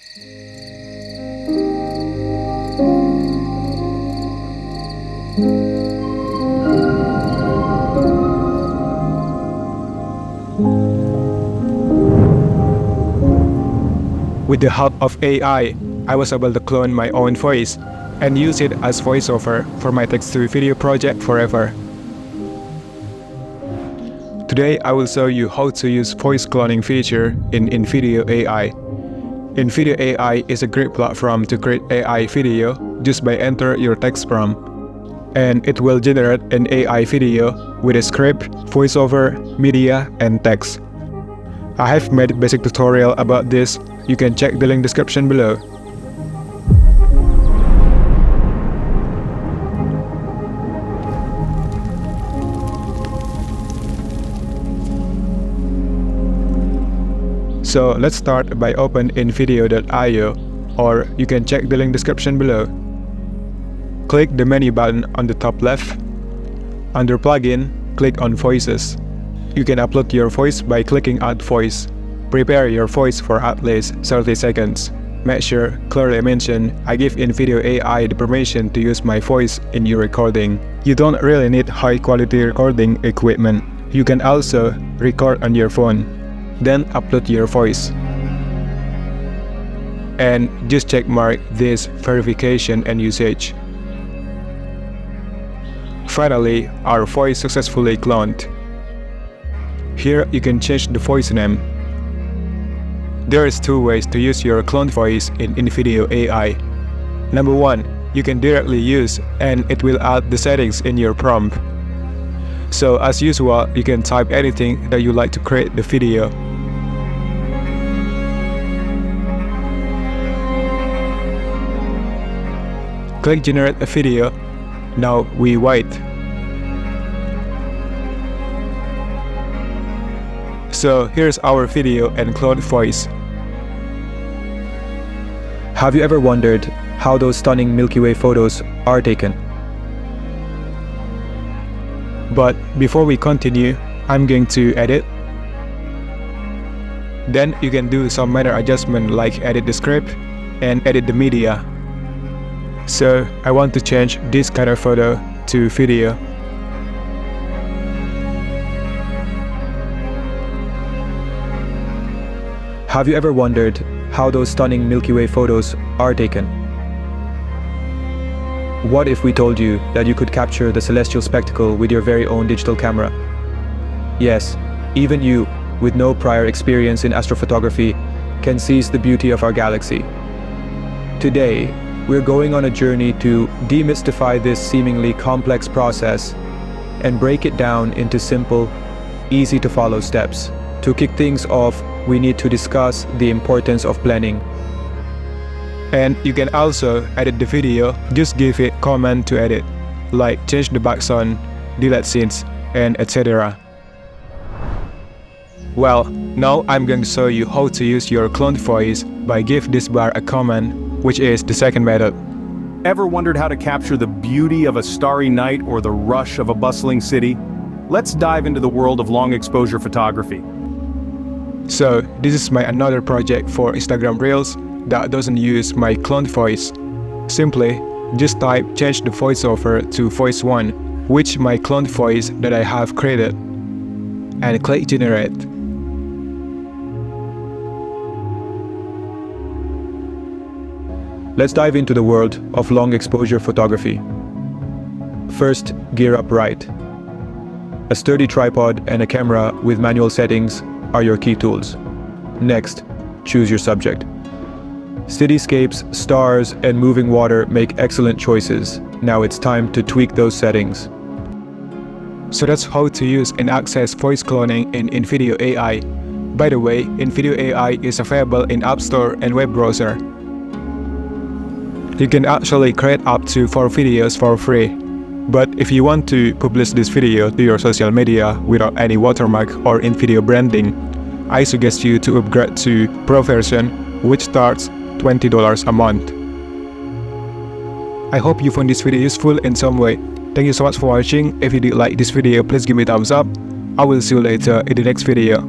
With the help of AI, I was able to clone my own voice and use it as voiceover for my text-to-video project forever. Today, I will show you how to use voice cloning feature in InVideo AI. InVideo AI is a great platform to create AI video just by enter your text prompt, and it will generate an AI video with a script, voiceover, media, and text. I have made a basic tutorial about this. You can check the link description below. So let's start by open InVideo.io, or you can check the link description below. Click the menu button on the top left. Under plugin, click on voices. You can upload your voice by clicking add voice. Prepare your voice for at least 30 seconds. Make sure clearly mention I give InVideo AI the permission to use my voice in your recording. You don't really need high quality recording equipment. You can also record on your phone. Then upload your voice. And just check mark this verification and usage. Finally, our voice successfully cloned. Here you can change the voice name. There is two ways to use your cloned voice in InVideo AI. Number one, you can directly use and it will add the settings in your prompt. So as usual, you can type anything that you like to create the video. Click generate a video. Now we wait. So here's our video and cloned voice. Have you ever wondered how those stunning Milky Way photos are taken? But before we continue, I'm going to edit. Then you can do some minor adjustment like edit the script and edit the media. So I want to change this kind of photo to video. Have you ever wondered how those stunning Milky Way photos are taken? What if we told you that you could capture the celestial spectacle with your very own digital camera? Yes, even you, with no prior experience in astrophotography, can seize the beauty of our galaxy. Today, we're going on a journey to demystify this seemingly complex process and break it down into simple, easy-to-follow steps. To kick things off, we need to discuss the importance of blending. And you can also edit the video, just give it command to edit, like change the background, delete scenes, and etc. Well, now I'm going to show you how to use your cloned voice by give this bar a command, which is the second method. Ever wondered how to capture the beauty of a starry night or the rush of a bustling city? Let's dive into the world of long exposure photography. So this is my another project for Instagram Reels that doesn't use my cloned voice. Simply, just type change the voiceover to voice 1, which my cloned voice that I have created, and click generate. Let's dive into the world of long exposure photography. First, gear up right. A sturdy tripod and a camera with manual settings are your key tools. Next, choose your subject. Cityscapes, stars, and moving water make excellent choices. Now it's time to tweak those settings. So that's how to use and access voice cloning in InVideo AI. By the way, InVideo AI is available in App Store and web browser. You can actually create up to 4 videos for free. But if you want to publish this video to your social media without any watermark or InVideo branding, I suggest you to upgrade to Pro version, which starts $20 a month. I hope you found this video useful in some way. Thank you so much for watching. If you did like this video, please give me a thumbs up. I will see you later in the next video.